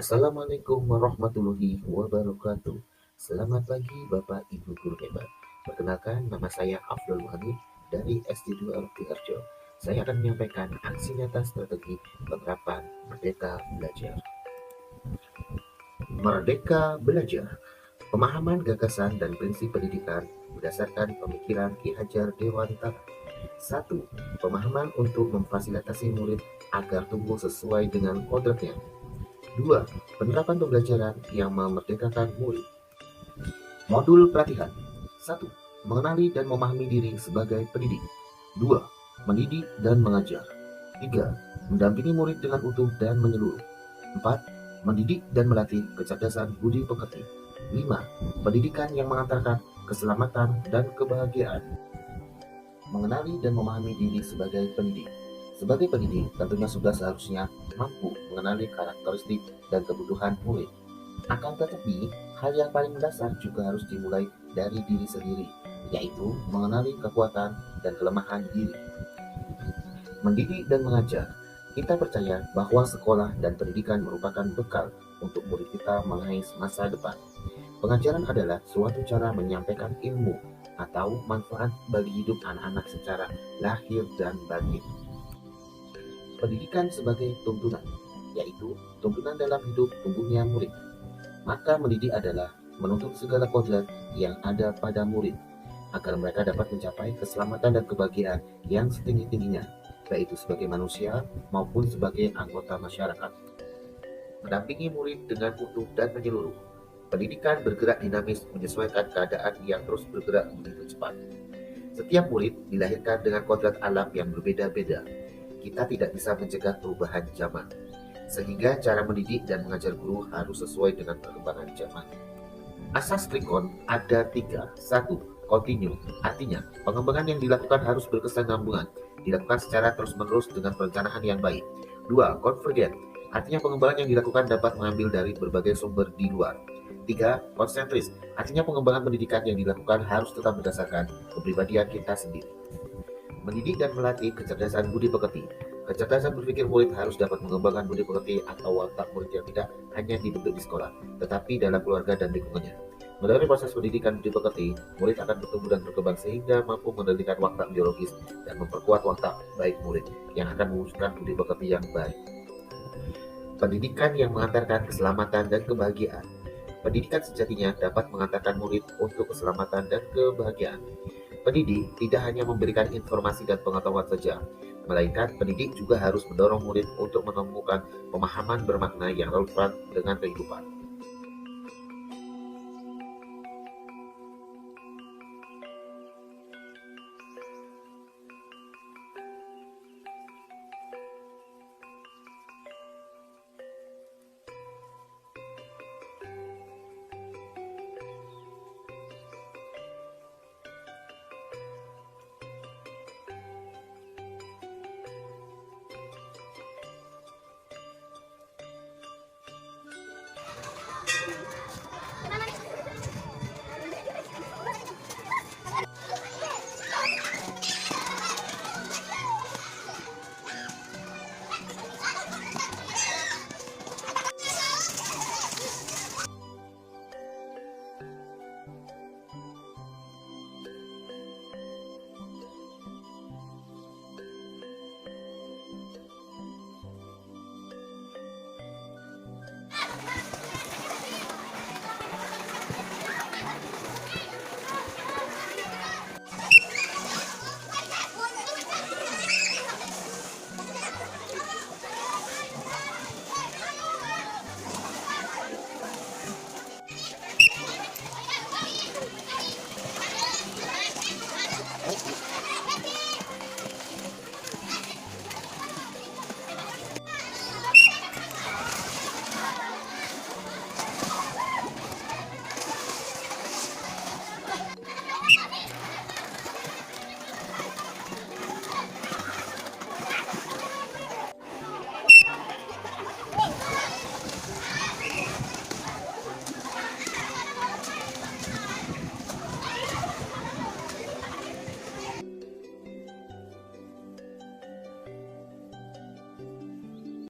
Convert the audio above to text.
Assalamualaikum warahmatullahi wabarakatuh. Selamat pagi Bapak Ibu Guru Hebat. Perkenalkan, nama saya Afdul Muhammad dari SD2 Bakti Harjo. Saya akan menyampaikan aksi nyata strategi penerapan Merdeka Belajar. Merdeka Belajar, pemahaman gagasan dan prinsip pendidikan berdasarkan pemikiran Ki Hajar Dewantara. 1. Pemahaman untuk memfasilitasi murid agar tumbuh sesuai dengan kodratnya. 2. Penerapan pembelajaran yang memerdekakan murid. Modul pelatihan. 1. Mengenali dan memahami diri sebagai pendidik. 2. Mendidik dan mengajar. 3. Mendampingi murid dengan utuh dan menyeluruh. 4. Mendidik dan melatih kecerdasan budi pekerti. 5. Pendidikan yang mengantarkan keselamatan dan kebahagiaan. Mengenali dan memahami diri sebagai pendidik. Sebagai pendidik, tentunya sudah seharusnya mampu mengenali karakteristik dan kebutuhan murid. Akan tetapi, hal yang paling mendasar juga harus dimulai dari diri sendiri, yaitu mengenali kekuatan dan kelemahan diri. Mendidik dan mengajar. Kita percaya bahwa sekolah dan pendidikan merupakan bekal untuk murid kita mengais masa depan. Pengajaran adalah suatu cara menyampaikan ilmu atau manfaat bagi hidup anak-anak secara lahir dan batin. Pendidikan sebagai tuntunan, yaitu tuntunan dalam hidup tumbuhnya murid. Maka mendidik adalah menuntut segala kodrat yang ada pada murid, agar mereka dapat mencapai keselamatan dan kebahagiaan yang setinggi-tingginya, baik itu sebagai manusia maupun sebagai anggota masyarakat. Mendampingi murid dengan utuh dan menyeluruh. Pendidikan bergerak dinamis menyesuaikan keadaan yang terus bergerak begitu cepat. Setiap murid dilahirkan dengan kodrat alam yang berbeda-beda. Kita tidak bisa mencegah perubahan zaman, sehingga cara mendidik dan mengajar guru harus sesuai dengan perkembangan zaman. Asas Trikon ada 3. 1. Kontinu, artinya pengembangan yang dilakukan harus berkesinambungan, dilakukan secara terus-menerus dengan perencanaan yang baik. 2. Konvergen, artinya pengembangan yang dilakukan dapat mengambil dari berbagai sumber di luar. 3. Konsentris, artinya pengembangan pendidikan yang dilakukan harus tetap berdasarkan kepribadian kita sendiri. Mendidik dan melatih kecerdasan budi pekerti. Kecerdasan berpikir murid harus dapat mengembangkan budi pekerti atau watak murid yang tidak hanya dibentuk di sekolah, tetapi dalam keluarga dan lingkungannya. Melalui proses pendidikan budi pekerti, murid akan bertumbuh dan berkembang sehingga mampu mengendalikan watak biologis dan memperkuat watak baik murid yang akan mewujudkan budi pekerti yang baik. Pendidikan yang mengantarkan keselamatan dan kebahagiaan. Pendidikan sejatinya dapat mengantarkan murid untuk keselamatan dan kebahagiaan. Pendidik tidak hanya memberikan informasi dan pengetahuan saja, melainkan pendidik juga harus mendorong murid untuk menemukan pemahaman bermakna yang relevan dengan kehidupan.